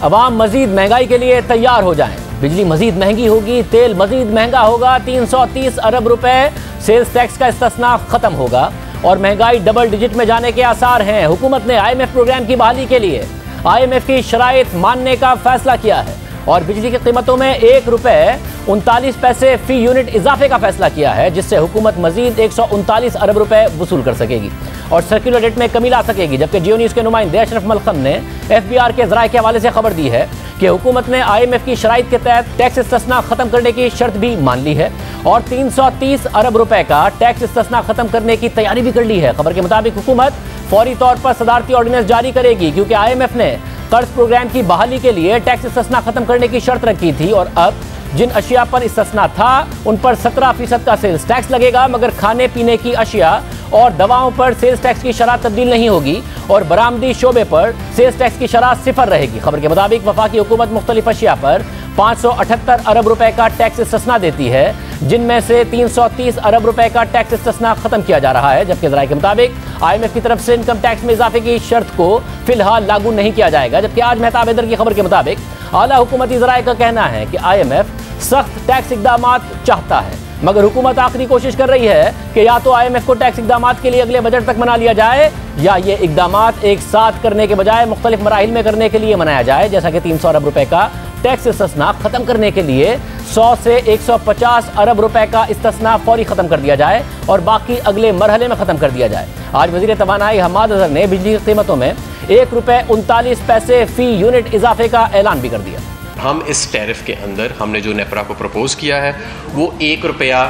अवाम मजीद महंगाई के लिए तैयार हो जाएं। बिजली मजीद महंगी होगी, तेल मजीद महंगा होगा, 330 अरब रुपए सेल्स टैक्स का इस्तिस्ना खत्म होगा और महंगाई डबल डिजिट में जाने के आसार हैं। हुकूमत ने IMF प्रोग्राम की बहाली के लिए IMF की शराइत मानने का फैसला किया है और बिजली की कीमतों में 1 रुपए 39 पैसे फी यूनिट इजाफे का फैसला किया है, जिससे हुकूमत मजीद 139 अरब रुपए वसूल कर सकेगी और सर्कुलर रेट में कमी ला सकेगी। जबकि जियो न्यूज़ के नुमाइंदे अशरफ मलखम ने FBR के ज़राए के हवाले से खबर दी है कि हुकूमत ने IMF की शराइत के तहत टैक्स इस्तिस्ना खत्म करने की शर्त भी मान ली है और 330 अरब रुपए का टैक्स इस्तिस्ना खत्म करने की तैयारी भी कर ली है। खबर के मुताबिक हुकूमत फौरी तौर पर सदारती ऑर्डिनेंस जारी करेगी, क्योंकि IMF ने कर्ज प्रोग्राम की बहाली के लिए टैक्स इस्तिस्ना खत्म करने की शर्त रखी थी और अब जिन अशिया पर इस्तिस्ना था उन पर 17% का सेल्स टैक्स लगेगा, मगर खाने पीने की अशिया और दवाओं पर सेल्स टैक्स की शरह तब्दील नहीं होगी और बरामदी शोबे पर सेल्स टैक्स की शरह 0 रहेगी। खबर के मुताबिक वफाकी हुकूमत मुख्तलिफ अशिया पर 578 अरब रुपए का टैक्स इस्तिस्ना देती है, जिनमें से 330 अरब रुपए का टैक्स इस्तिस्ना खत्म किया जा रहा है। जबकि ज़राए के मुताबिक IMF की तरफ से इनकम टैक्स में इजाफे की शर्त को फिलहाल लागू नहीं किया जाएगा। जबकि आज मेहताब हैदर की खबर के मुताबिक आला हुकूमती ज़राए का कहना है कि IMF सख्त टैक्स इक़दामात चाहता है, मगर हुकूमत आखिरी कोशिश कर रही है कि या तो IMF को टैक्स इक़दामात के लिए अगले बजट तक मना लिया जाए या ये इक़दामात एक साथ करने के बजाय मुख्तलिफ मराहिल में करने के लिए मनाया जाए, जैसा कि 300 अरब रुपए का टैक्स इस्तिस्ना खत्म करने के लिए 100 से 150 अरब रुपए का इस्तिस्ना फौरी खत्म कर दिया जाए और बाकी अगले मरहले में खत्म कर दिया जाए। आज वज़ीर तवानाई हम्माद अज़हर ने बिजली की कीमतों में 1 रुपए 39 पैसे फी यूनिट इजाफे का ऐलान भी कर दिया। हम इस टैरिफ के अंदर हमने जो नेपरा को प्रपोज़ किया है वो 1 रुपया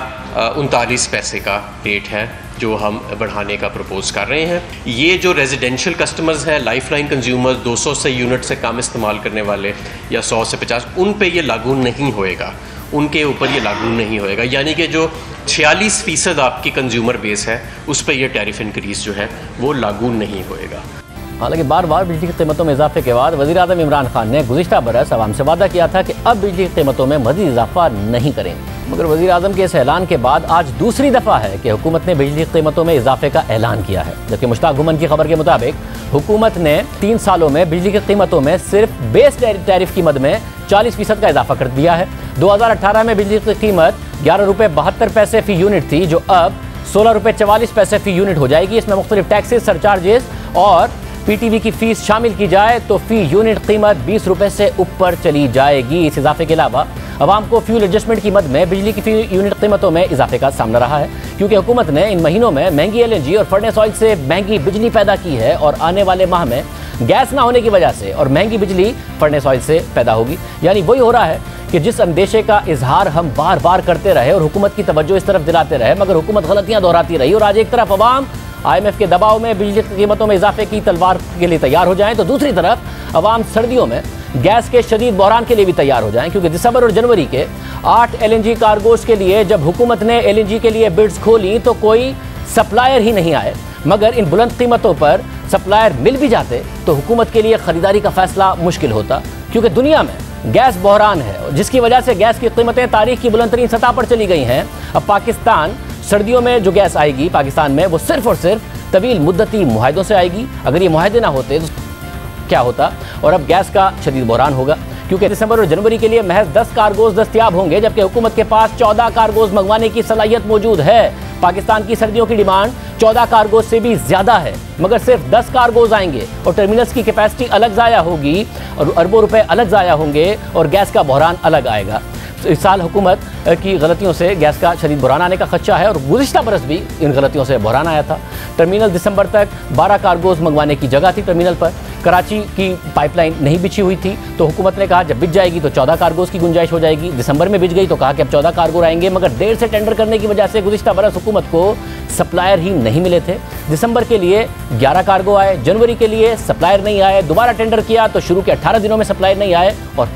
39 पैसे का रेट है जो हम बढ़ाने का प्रपोज़ कर रहे हैं। ये जो रेजिडेंशियल कस्टमर्स हैं, लाइफलाइन कंज्यूमर्स 200 से यूनिट से कम इस्तेमाल करने वाले या 100 से 50, उन पे ये लागू नहीं होएगा, उनके ऊपर ये लागू नहीं होएगा। यानी कि जो 46% आपकी कंज्यूमर बेस है उस पर यह टैरिफ इंक्रीज़ जो है वो लागू नहीं होएगा। हालांकि बार बार बिजली की कीमतों में इजाफे के बाद वज़ीर आज़म इमरान खान ने गुज़िश्ता बरस अवाम से वादा किया था कि अब बिजली की कीमतों में मज़ीद इजाफा नहीं करेंगे, मगर वज़ीर आज़म के इस ऐलान के बाद आज दूसरी दफ़ा है कि हुकूमत ने बिजली की कीमतों में इजाफे का ऐलान किया है। जबकि मुश्ताक घुमन की खबर के मुताबिक हुकूमत ने 3 सालों में बिजली की कीमतों में सिर्फ बेस टैरिफ कीमत में 40% का इजाफा कर दिया है। 2018 में बिजली की कीमत 11 रुपये 72 पैसे फी यूनिट थी, जो अब 16 रुपये 44 पैसे फी यूनिट हो जाएगी। इसमें मुख्तलिफ टैक्सेस, सरचार्जेस और PTV की फीस शामिल की जाए तो फी यूनिट कीमत 20 रुपए से ऊपर चली जाएगी। इस इजाफे के अलावा अवाम को फ्यूल एडजस्टमेंट की मद में बिजली की फी यूनिट कीमतों में इजाफे का सामना रहा है, क्योंकि हुकूमत ने इन महीनों में महंगी LNG और फर्नेस ऑयल से महंगी बिजली पैदा की है और आने वाले माह में गैस ना होने की वजह से और महंगी बिजली फर्नेस ऑयल से पैदा होगी। यानी वही हो रहा है कि जिस अंदेशे का इजहार हम बार बार करते रहे और हुकूमत की तवज्जो इस तरफ दिलाते रहे, मगर हुकूमत गलतियां दोहराती रही और आज एक तरफ अवाम IMF के दबाव में बिजली की कीमतों में इजाफे की तलवार के लिए तैयार हो जाएं, तो दूसरी तरफ अवाम सर्दियों में गैस के शदीद बहरान के लिए भी तैयार हो जाएं, क्योंकि दिसंबर और जनवरी के 8 LNG कार्गोज के लिए जब हुकूमत ने LNG के लिए बिड्स खोली तो कोई सप्लायर ही नहीं आए, मगर इन बुलंद कीमतों पर सप्लायर मिल भी जाते तो हुकूमत के लिए ख़रीदारी का फैसला मुश्किल होता, क्योंकि दुनिया में गैस बहरान है जिसकी वजह से गैस की कीमतें तारीख की बुलंद तरीन सतह पर चली गई हैं। अब पाकिस्तान सर्दियों में जो गैस आएगी पाकिस्तान में वो सिर्फ और सिर्फ तवील मुद्दती मुआहदों से आएगी। अगर ये मुआहदे ना होते तो क्या होता, और अब गैस का शदीद बहरान होगा, क्योंकि दिसंबर और जनवरी के लिए महज 10 कार्गोज दस्तियाब होंगे, जबकि हुकूमत के पास 14 कार्गोज मंगवाने की सलाहियत मौजूद है। पाकिस्तान की सर्दियों की डिमांड 14 कार्गोज से भी ज़्यादा है, मगर सिर्फ 10 कार्गोज आएंगे और टर्मिनल्स की कैपेसिटी अलग ज़ाया होगी और अरबों रुपए अलग ज़ाया होंगे और गैस का बहरान अलग आएगा। इस साल हुकूमत की गलतियों से गैस का शदीद बहरान आने का खदशा है और गुज़िश्ता बरस भी इन गलतियों से बहरान आया था। टर्मिनल दिसंबर तक 12 कार्गोज मंगवाने की जगह थी टर्मिनल पर, कराची की पाइपलाइन नहीं बिछी हुई थी, तो हुकूमत ने कहा जब बिछ जाएगी तो 14 कार्गोज की गुंजाइश हो जाएगी। दिसंबर में बिछ गई तो कहा कि अब 14 कार्गो आएंगे, मगर देर से टेंडर करने की वजह से गुज़िश्ता बरस हुकूमत को सप्लायर ही नहीं मिले थे। दिसंबर के लिए 11 कार्गो आए, जनवरी के लिए सप्लायर नहीं आए, दोबारा टेंडर किया तो शुरू के 18 दिनों में सप्लायर नहीं आए और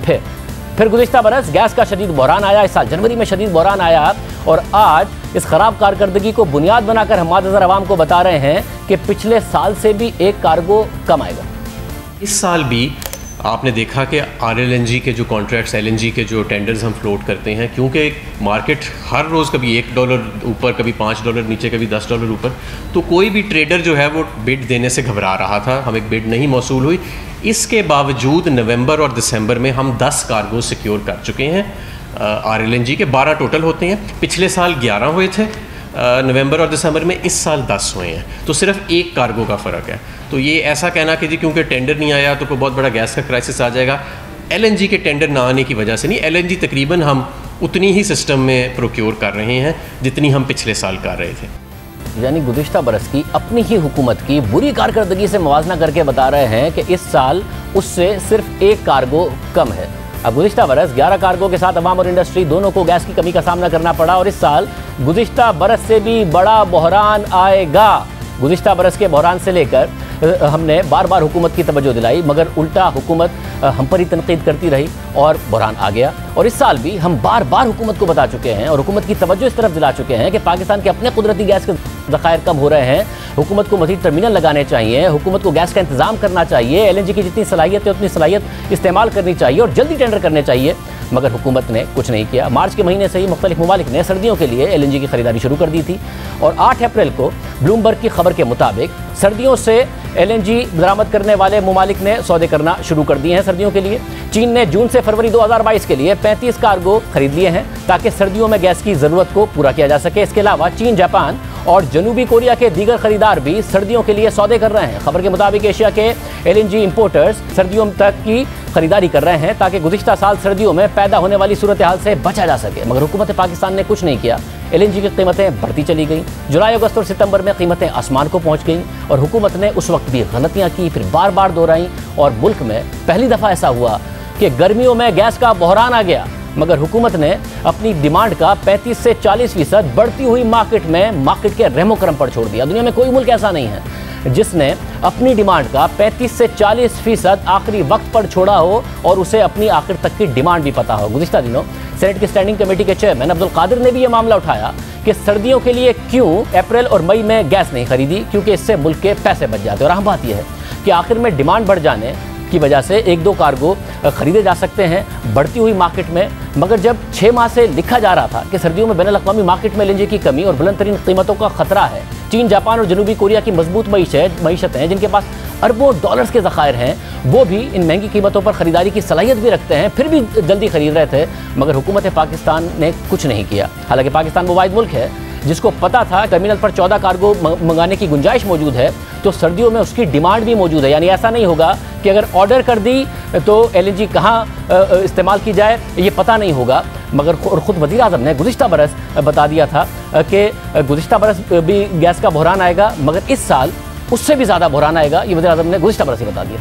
फिर गुज़िश्ता बरस गैस का शदीद बहरान आया। इस साल जनवरी में शदीद बहरान आया और आज इस ख़राब कारकर्दगी को बुनियाद बनाकर हम्माद अज़हर अवाम को बता रहे हैं कि पिछले साल से भी 1 कार्गो कम आएगा। इस साल भी आपने देखा कि RLNG के जो कॉन्ट्रैक्ट्स, LNG के जो टेंडर्स हम फ्लोट करते हैं, क्योंकि मार्केट हर रोज़ कभी $1 ऊपर, कभी $5 नीचे, कभी $10 ऊपर, तो कोई भी ट्रेडर जो है वो बिड देने से घबरा रहा था। हमें बिड नहीं मौसूल हुई। इसके बावजूद नवंबर और दिसंबर में हम 10 कार्गो सिक्योर कर चुके हैं। RLNG के 12 टोटल होते हैं। पिछले साल 11 हुए थे नवंबर और दिसंबर में, इस साल 10 हुए हैं। तो सिर्फ एक कार्गो का फ़र्क है। तो ये ऐसा कहना कि जी क्योंकि टेंडर नहीं आया तो कोई बहुत बड़ा गैस का क्राइसिस आ जाएगा, LNG के टेंडर ना आने की वजह से नहीं। LNG तकरीबन हम उतनी ही सिस्टम में प्रोक्योर कर रहे हैं जितनी हम पिछले साल कर रहे थे। यानी गुज़िश्ता बरस की अपनी ही हुकूमत की बुरी कारकर्दगी से मुवाजना करके बता रहे हैं कि इस साल उससे सिर्फ एक कार्गो कम है। अब गुज़िश्ता बरस 11 कार्गो के साथ अवाम और इंडस्ट्री दोनों को गैस की कमी का सामना करना पड़ा, और इस साल गुज़िश्ता बरस से भी बड़ा बहरान आएगा। गुज़िश्ता बरस के बहरान से लेकर हमने बार बार हुकूमत की तवज्जो दिलाई, मगर उल्टा हुकूमत हम पर ही तनकीद करती रही और बहरान आ गया। और इस साल भी हम बार बार हुकूमत को बता चुके हैं और हुकूमत की तवज्जो इस तरफ दिला चुके हैं कि पाकिस्तान के अपने कुदरती गैस के ज़खायर कम हो रहे हैं, हुकूमत को मज़ीद टर्मिनल लगाने चाहिए, हुकूमत को गैस का इंतज़ाम करना चाहिए, LNG की जितनी सलाहियत है उतनी सलाहियत इस्तेमाल करनी चाहिए और जल्दी टेंडर करने चाहिए। मगर हुकूमत ने कुछ नहीं किया। मार्च के महीने से ही मुख्तलिफ ममालिक ने सर्दियों के लिए LNG की खरीदारी शुरू कर दी थी, और 8 अप्रैल को ब्लूमबर्ग की खबर के मुताबिक सर्दियों से LNG बरामद करने वाले ममालिक ने सौदे करना शुरू कर दिए हैं सर्दियों के लिए। चीन ने जून से फरवरी 2022 के लिए 35 कार्गो खरीद लिए हैं ताकि सर्दियों में गैस की ज़रूरत को पूरा किया जा सके। इसके अलावा चीन, जापान और जनूबी कोरिया के दीगर खरीदार भी सर्दियों के लिए सौदे कर रहे हैं। खबर के मुताबिक एशिया के LNG इंपोर्टर्स सर्दियों तक की खरीदारी कर रहे हैं ताकि गुज़िश्ता साल सर्दियों में पैदा होने वाली सूरत हाल से बचा जा सके। मगर हुकूमत पाकिस्तान ने कुछ नहीं किया। LNG की कीमतें बढ़ती चली गईं। जुलाई, अगस्त और सितंबर में कीमतें आसमान को पहुंच गईं, और हुकूमत ने उस वक्त भी गलतियां की, फिर बार बार दोहराई, और मुल्क में पहली दफ़ा ऐसा हुआ कि गर्मियों में गैस का बहरान आ गया, मगर हुकूमत ने अपनी डिमांड का 35 से 40% बढ़ती हुई मार्केट के रहमो करम पर छोड़ दिया। दुनिया में कोई मुल्क ऐसा नहीं है जिसने अपनी डिमांड का 35 से 40% आखिरी वक्त पर छोड़ा हो और उसे अपनी आखिर तक की डिमांड भी पता हो। गुज़िश्ता दिनों सेनेट की स्टैंडिंग कमेटी के चेयरमैन अब्दुल कादिर ने भी ये मामला उठाया कि सर्दियों के लिए क्यों अप्रैल और मई में गैस नहीं खरीदी, क्योंकि इससे मुल्क के पैसे बच जाते। और अहम बात यह है कि आखिर में डिमांड बढ़ जाने की वजह से 1-2 कार्गो खरीदे जा सकते हैं बढ़ती हुई मार्केट में, मगर जब 6 माह से लिखा जा रहा था कि सर्दियों में बैनुल-अक़वामी मार्केट में LNG की कमी और बुलंद तरीन कीमतों का खतरा है, चीन, जापान और जनूबी कोरिया की मजबूत मईशत हैं जिनके पास अरबों डॉलर्स के ज़खायर हैं, वो भी इन महंगी कीमतों पर ख़रीदारी की सलाहियत भी रखते हैं, फिर भी जल्दी खरीद रहे थे, मगर हुकूमत पाकिस्तान ने कुछ नहीं किया। हालांकि पाकिस्तान वो वाहिद मुल्क है जिसको पता था टर्मिनल पर 14 कार्गो मंगाने की गुंजाइश मौजूद है, तो सर्दियों में उसकी डिमांड भी मौजूद है। यानी ऐसा नहीं होगा कि अगर ऑर्डर कर दी तो LNG कहाँ इस्तेमाल की जाए ये पता नहीं होगा। मगर ख़ुद वज़ीर आज़म ने गुज़िश्ता बरस बता दिया था कि गुज़िश्ता बरस भी गैस का बहरान आएगा, मगर इस साल उससे भी ज़्यादा बहरान आएगा। ये वज़ीर आज़म ने गुज़िश्ता बरस ही बता दिया।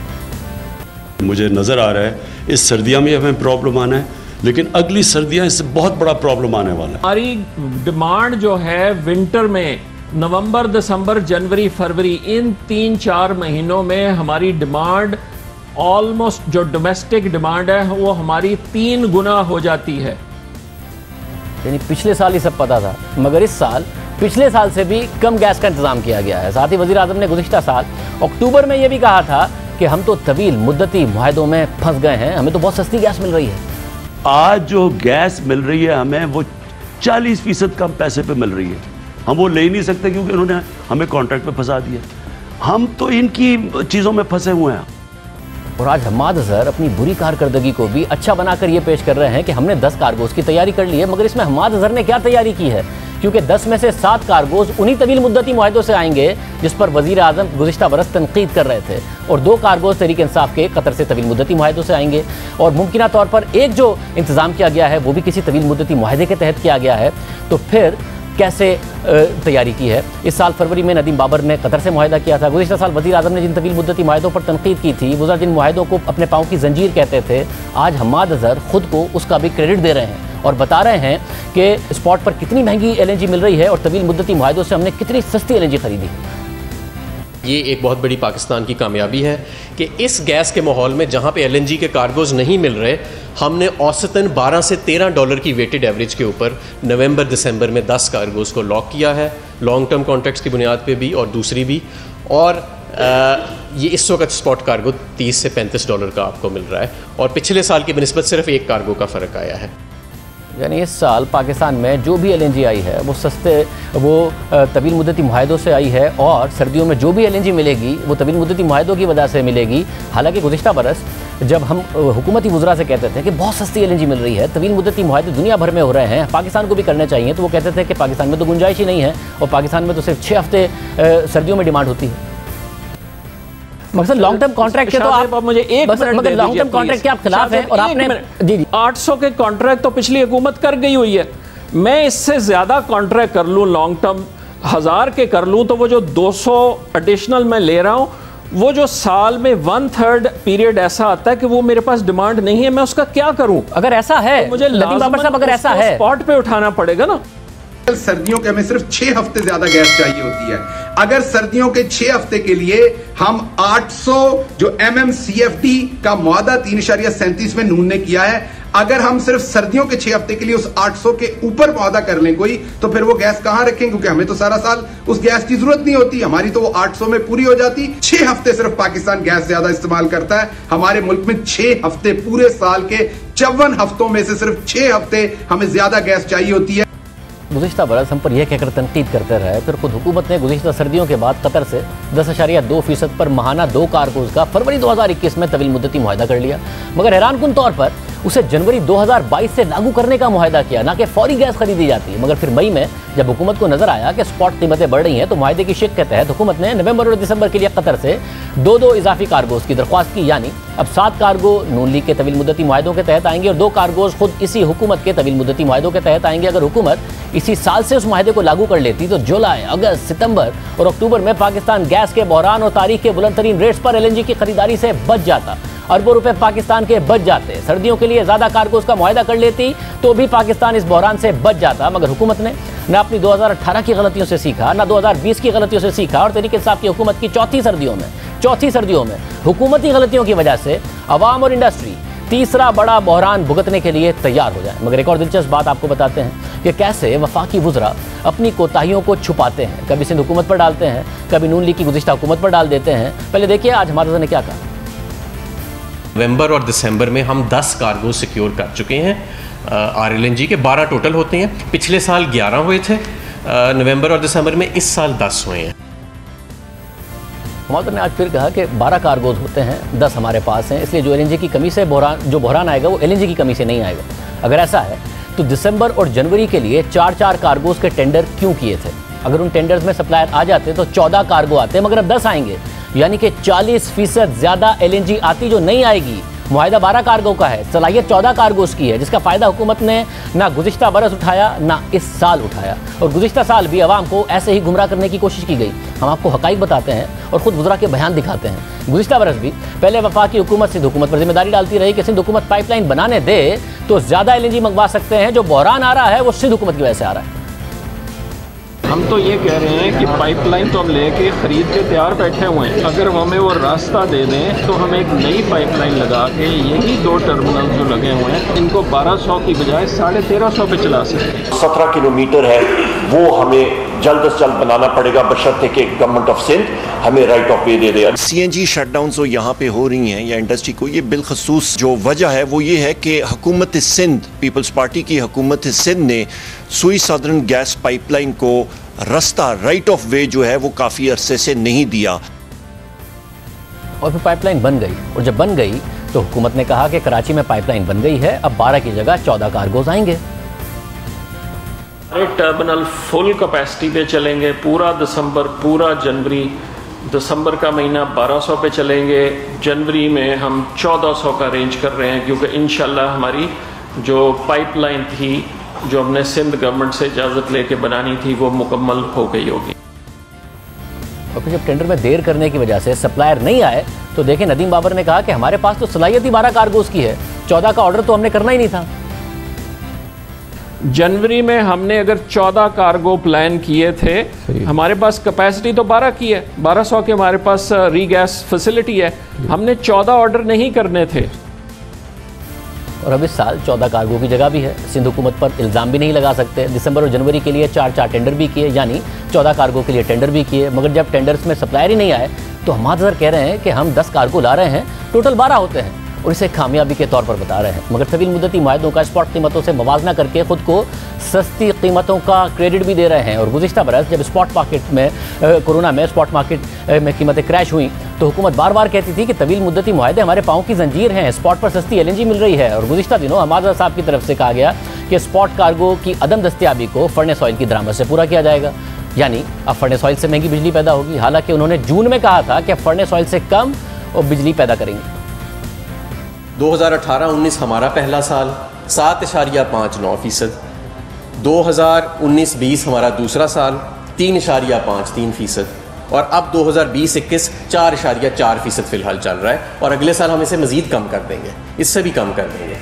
मुझे नज़र आ रहा है इस सर्दियों में हमें प्रॉब्लम आना है, लेकिन अगली सर्दियां इससे बहुत बड़ा प्रॉब्लम आने वाला है। हमारी डिमांड जो है विंटर में नवंबर, दिसंबर, जनवरी, फरवरी, इन 3-4 महीनों में हमारी डिमांड ऑलमोस्ट, जो डोमेस्टिक डिमांड है वो हमारी 3 गुना हो जाती है। यानी पिछले साल ही सब पता था, मगर इस साल पिछले साल से भी कम गैस का इंतज़ाम किया गया है। साथ ही वज़ीर आज़म ने गुज़िश्ता साल अक्टूबर में यह भी कहा था कि हम तो तवील मुद्दती मुआहदों में फंस गए हैं, हमें तो बहुत सस्ती गैस मिल रही है। आज जो गैस मिल रही है हमें वो 40% कम पैसे पे मिल रही है। हम वो ले ही नहीं सकते क्योंकि उन्होंने हमें कॉन्ट्रैक्ट पे फंसा दिया। हम तो इनकी चीज़ों में फंसे हुए हैं। और आज हम्माद अज़हर अपनी बुरी कारकर्दगी को भी अच्छा बनाकर ये पेश कर रहे हैं कि हमने 10 कार्गोज की तैयारी कर ली है, मगर इसमें हम्माद अज़हर ने क्या तैयारी की है, क्योंकि 10 में से 7 कार्गोज उन्हीं तवील मुद्दती मुआहदों से आएंगे जिस पर वज़ीर आज़म गुज़िश्ता बरस तनकीद कर रहे थे, और 2 कार्गोज तहरीक इंसाफ के कतर से तवील मुद्दती मुआहदों से आएंगे, और मुमकिना तौर पर एक जो इंतज़ाम किया गया है वो भी किसी तवील मुद्दती मुआहदे के तहत किया गया है। तो फिर कैसे तैयारी की है? इस साल फरवरी में नदीम बाबर ने कतर से मुआहदा किया था। गुज़िश्ता साल वज़ीर आज़म ने जिन तवील मुद्दती मुआहदों पर तनकीद की थी, वो जिन मुआहदों को अपने पाँव की जंजीर कहते थे, आज हम्माद अज़हर खुद को उसका भी क्रेडिट दे रहे हैं और बता रहे हैं कि स्पॉट पर कितनी महंगी LNG मिल रही है और तवील मुद्दती मुआहदों से हमने कितनी सस्ती LNG खरीदी है। ये एक बहुत बड़ी पाकिस्तान की कामयाबी है कि इस गैस के माहौल में जहाँ पे LNG के कार्गोज नहीं मिल रहे, हमने औसतन 12 से 13 डॉलर की वेटेड एवरेज के ऊपर नवंबर दिसंबर में 10 कार्गोज को लॉक किया है, लॉन्ग टर्म कॉन्ट्रैक्ट्स की बुनियाद पे भी और दूसरी भी। और ये इस वक्त स्पॉट कार्गो $30 से $35 का आपको मिल रहा है और पिछले साल की बनिस्बत सिर्फ एक कार्गो का फ़र्क आया है। यानी इस साल पाकिस्तान में जो भी LNG आई है वो तवील मुद्दती मुआहदों से आई है, और सर्दियों में जो भी LNG मिलेगी वो तवील मुद्दती मुआहदों की वजह से मिलेगी। हालांकि गुज़िश्ता बरस जब हम हुकूमती वज़रा से कहते थे कि बहुत सस्ती LNG मिल रही है, तवील मुद्दती मुआहदे दुनिया भर में हो रहे हैं, पाकिस्तान को भी करने चाहिए, तो वो कहते थे कि पाकिस्तान में तो गुंजाइश ही नहीं है और पाकिस्तान में तो सिर्फ 6 हफ्ते सर्दियों में डिमांड होती है। मकसद लॉन्ग टर्म कॉन्ट्रैक्ट के तो आप मुझे एक मिनट लॉन्ग टर्म कॉन्ट्रैक्ट के आप खिलाफ हैं और आपने जी 800 के कॉन्ट्रैक्ट तो पिछली हुकूमत कर गई हुई है। मैं इससे ज्यादा कॉन्ट्रैक्ट कर लूं, लॉन्ग टर्म 1000 के कर लूं, तो वो जो 200 एडिशनल मैं ले रहा हूं, वो जो साल में 1/3 पीरियड ऐसा आता है कि वो मेरे पास डिमांड नहीं है, मैं उसका क्या करूं? अगर ऐसा है तो मुझे अगर ऐसा है स्पॉट पे उठाना पड़ेगा ना। सर्दियों के हमें सिर्फ 6 हफ्ते ज्यादा गैस चाहिए होती है। अगर सर्दियों के 6 हफ्ते के लिए हम 800 जो MMCFD का मुआहदा 3.37 में नून ने किया है, अगर हम सिर्फ सर्दियों के 6 हफ्ते के लिए उस 800 के ऊपर मुआहदा कर लें कोई, तो फिर वो गैस कहां रखें, क्योंकि हमें तो सारा साल उस गैस की जरूरत नहीं होती, हमारी तो वो 800 में पूरी हो जाती। 6 हफ्ते सिर्फ पाकिस्तान गैस ज्यादा इस्तेमाल करता है। हमारे मुल्क में 6 हफ्ते पूरे साल के 54 हफ्तों में से सिर्फ 6 हफ्ते हमें ज्यादा गैस चाहिए होती है। गुज़िश्ता बरस हम पर यह कहकर तनकीद करते रहे, फिर खुद हुकूमत ने गुज़िश्ता सर्दियों के बाद कतर से 10.2% पर माहाना 2 कार्गोज का फरवरी 2021 में तवील मुद्दती मुआहदा कर लिया, मगर हैरानकुन तौर पर उसे जनवरी 2022 से लागू करने का मुआहदा किया, ना कि फौरी गैस खरीदी जाती है। मगर फिर मई में जब हुकूमत को नजर आया कि स्पॉट कीमतें बढ़ रही हैं, तो मुआहदे की शिक के तहत हुकूमत ने नवंबर और दिसंबर के लिए कतर से 2 इजाफी कार्गोज की दरख्वास्त की। यानी अब 7 कार्गो नून लीग के तवील मुद्दती मुआहदों के तहत आएंगे और 2 कार्गोज खुद इसी हुकूमत के तवील मुद्दती मुआहदों के तहत आएंगे। अगर हुकूमत इसी साल से उस मुआहदे को लागू कर लेती तो जुलाई, अगस्त, सितंबर और अक्टूबर में पाकिस्तान गैस के बहरान और तारीख के बुलंद तरीन रेट्स पर LNG की खरीदारी से बच जाता, अरबों रुपए पाकिस्तान के बच जाते। सर्दियों के लिए ज्यादा कार्गोज का मुआहदा कर लेती तो भी पाकिस्तान इस बहरान से बच जाता। मगर हुकूमत ने न अपनी 2018 की गलतियों से सीखा, न 2020 की गलतियों से सीखा, और तरीके इंसाफ की हुकूमत की चौथी सर्दियों में हुकूमती गलतियों की वजह से अवाम और इंडस्ट्री तीसरा बड़ा बहरान भुगतने के लिए तैयार हो जाए। मगर एक और दिलचस्प बात आपको बताते हैं कि कैसे वफाकी वुज़रा अपनी कोताहियों को छुपाते हैं, कभी सिंध हुकूमत पर डालते हैं, कभी नून लीग की गुज़िश्ता हुकूमत पर डाल देते हैं। पहले देखिए आज हमारे ने क्या कहा। नवंबर और दिसंबर में हम 10 कार्गो सिक्योर कर चुके हैं। RLNG के 12 टोटल होते हैं, पिछले साल 11 हुए थे नवंबर और दिसंबर में, इस साल 10 हुए हैं। हमारे ने आज फिर कहा कि 12 कार्गोज होते हैं, 10 हमारे पास हैं, इसलिए जो LNG की कमी से बहरान आएगा वो LNG की कमी से नहीं आएगा। अगर ऐसा है तो दिसंबर और जनवरी के लिए 4-4 कार्गोज के टेंडर क्यों किए थे? अगर उन टेंडर्स में सप्लायर आ जाते तो 14 कार्गो आते, मगर अब 10 आएंगे, यानी कि 40% ज्यादा LNG आती जो नहीं आएगी। मुआहदा 12 कार्गो का है, सलाहियत 14 कार्गोज की है, जिसका फ़ायदा हुकूमत ने ना गुज़िश्ता बरस उठाया ना इस साल उठाया, और गुज़िश्ता साल भी आवाम को ऐसे ही गुमराह करने की कोशिश की गई। हम आपको हक़ाइक़ बताते हैं और ख़ुद वज़रा के बयान दिखाते हैं। गुज़िश्ता बरस भी पहले वफाकी हुकूमत सिंध हुकूमत पर जिम्मेदारी डालती रही कि सिंध हुकूमत पाइपलाइन बनाने दे तो ज़्यादा LNG मंगवा सकते हैं, जो बहरान आ रहा है वो सिंध हुकूमत की वजह से आ रहा है। हम तो ये कह रहे हैं कि पाइपलाइन तो हम लेके ख़रीद के तैयार बैठे हुए हैं, अगर वो हमें वो रास्ता दे दें तो हम एक नई पाइपलाइन लगा के यही 2 टर्मिनल जो लगे हुए हैं इनको 1200 की बजाय 1350 पे चला सकते हैं। 17 किलोमीटर है वो हमें जल्द से जल्द बनाना पड़ेगा, बशर्ते कि गवर्नमेंट ऑफ सिंध हमें right of way they they. CNG shutdown जो यहाँ पे हो रही हैं या इंडस्ट्री को, ये बिलखसूस जो वजह है वो ये है कि हुकूमत सिंध, पीपल्स पार्टी की हुकूमत सिंध ने सुई सदर्न गैस पाइपलाइन को रास्ता, राइट ऑफ वे जो है वो काफ़ी अरसे से नहीं दिया, और फिर पाइपलाइन बन गई। और जब बन गई तो हुकूमत ने कहा कि कराची में पाइपलाइन बन गई है, अब 12 की जगह 14 कार्गोज आएंगे। टर्मिनल फुल कैपेसिटी पे चलेंगे, पूरा दिसंबर, पूरा जनवरी, दिसंबर का महीना 1200 पे चलेंगे, जनवरी में हम 1400 का रेंज कर रहे हैं, क्योंकि इंशाल्लाह हमारी जो पाइपलाइन थी जो हमने सिंध गवर्नमेंट से इजाज़त लेके बनानी थी वो मुकम्मल हो गई होगी। और फिर जब टेंडर में देर करने की वजह से सप्लायर नहीं आए तो देखें, नदीम बाबर ने कहा कि हमारे पास तो सलाहियत ही 12 कार्गोज की है, 14 का ऑर्डर तो हमने करना ही नहीं था। जनवरी में हमने अगर 14 कार्गो प्लान किए थे, हमारे पास कैपेसिटी तो 12 की है, 1200 के हमारे पास रीगैस फैसिलिटी है, हमने 14 ऑर्डर नहीं करने थे। और अब इस साल 14 कार्गो की जगह भी है, सिंध हुकूमत पर इल्ज़ाम भी नहीं लगा सकते। दिसंबर और जनवरी के लिए 4-4 टेंडर भी किए, यानी 14 कार्गो के लिए टेंडर भी किए, मगर जब टेंडर्स में सप्लायर ही नहीं आए तो हमाद अजहर कह रहे हैं कि हम 10 कार्गो ला रहे हैं, टोटल 12 होते हैं, और इसे कामयाबी के तौर पर बता रहे हैं। मगर तवील मुद्दती मुआहदों का स्पॉट कीमतों से मवाजना करके खुद को सस्ती कीमतों का क्रेडिट भी दे रहे हैं। और गुज़िश्ता बरस जब स्पॉट मार्केट में कोरोना में स्पॉट मार्केट में कीमतें क्रैश हुई तो हुकूमत बार बार कहती थी कि तवील मुद्दती मुआहदे हमारे पाँव की जंजीर हैं, स्पॉट पर सस्ती LNG मिल रही है। और गुज़िश्ता दिनों हमाद अजहर साहब की तरफ से कहा गया कि स्पॉट कार्गो की अदम दस्तियाबी को फर्नेस ऑयल की दरामद से पूरा किया जाएगा, यानी अब फर्नेस ऑयल से महंगी बिजली पैदा होगी। हालांकि उन्होंने जून में कहा था कि फर्नेस ऑयल से कम और बिजली पैदा करेंगे। 2018-19 हमारा पहला साल 7.59%, 2019-20 हमारा दूसरा साल 3.53%, और अब 2020-21 4.4% फ़िलहाल चल रहा है, और अगले साल हम इसे मज़ीद कम कर देंगे, इससे भी कम कर देंगे।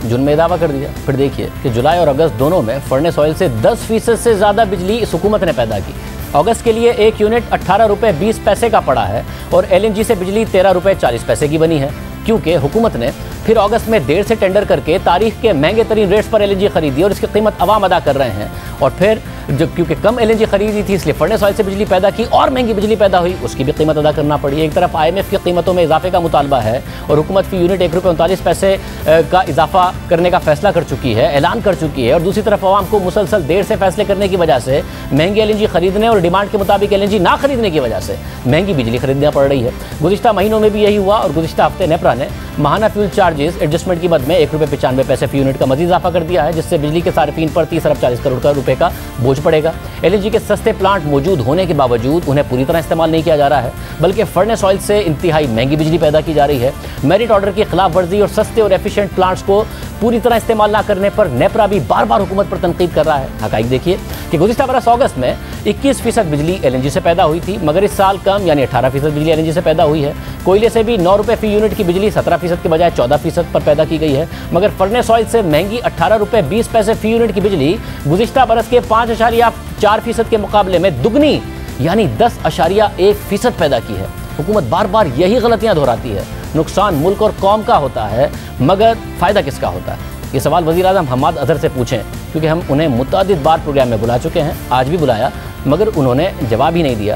जून में दावा कर दिया, फिर देखिए कि जुलाई और अगस्त दोनों में फर्नेस ऑयल से 10% से ज़्यादा बिजली इस हुकूमत ने पैदा की। अगस्त के लिए एक यूनिट 18 रुपये 20 पैसे का पड़ा है और LNG से बिजली 13 रुपये 40 पैसे की बनी है, क्योंकि हुकूमत ने फिर अगस्त में देर से टेंडर करके तारीख के महंगे तरीन रेट्स पर LNG खरीदी और इसकी कीमत अवाम अदा कर रहे हैं। और फिर जब क्योंकि कम LNG खरीदी थी इसलिए फर्नेस ऑयल से बिजली पैदा की और महंगी बिजली पैदा हुई, उसकी भी कीमत अदा करना पड़ी। एक तरफ IMF की कीमतों में इजाफे का मुतालबा है और हुकूमत फी यूनिट 1 रुपये 39 पैसे का इजाफा करने का फैसला कर चुकी है, ऐलान कर चुकी है, और दूसरी तरफ अवाम को मुसलसल देर से फैसले करने की वजह से महंगी LNG खरीदने और डिमांड के मुताबिक LNG ना खरीदने की वजह से महंगी बिजली खरीदना पड़ रही है। गुज़िश्ता महीनों में भी यही हुआ और गुज़िश्ता हफ्ते नेपरा ने माहाना फ्यूल चार्जेस एडजस्टमेंट की मद में 1 रुपये 95 पैसे फी यूनिट का मज़ीद इजाफा कर दिया है, जिससे बिजली के सार्फिन पर 30 अरब 40 करोड़ रुपए का बोझ पड़ेगा। LNG के सस्ते प्लांट मौजूद होने के बावजूद उन्हें पूरी तरह इस्तेमाल नहीं किया जा रहा है, बल्कि फर्नेस ऑयल से इंतहाई महंगी बिजली पैदा की जा रही है। मेरिट ऑर्डर की खिलाफ वर्जी और सस्ते और एफिशिएंट प्लांट्स को पूरी तरह इस्तेमाल ना करने पर नेपरा भी बार बार हुकूमत पर तनकीद कर रहा है। हक़ाइक़ देखिए कि गुज़िश्ता बरस अगस्त में 21% बिजली LNG से पैदा हुई थी, मगर इस साल कम यानी 18% बिजली LNG से पैदा हुई है। कोयले से भी 9 रुपये फी यूनिट की बिजली 17% के बजाय 14% पर पैदा की गई है, मगर फर्नेस ऑयल से महंगी 18 रुपये 20 पैसे फी यूनिट की बिजली गुज़िश्ता बरस के 5.4% के मुकाबले में दुगनी यानी 10.1% पैदा की है। हुकूमत बार बार यही गलतियां दोहराती है। नुकसान मुल्क और कौम का होता है, मगर फ़ायदा किसका होता है? ये सवाल वज़ीर आज़म हमाद अजहर से पूछें, क्योंकि हम उन्हें मुतअद्दिद बार प्रोग्राम में बुला चुके हैं, आज भी बुलाया, मगर उन्होंने जवाब ही नहीं दिया।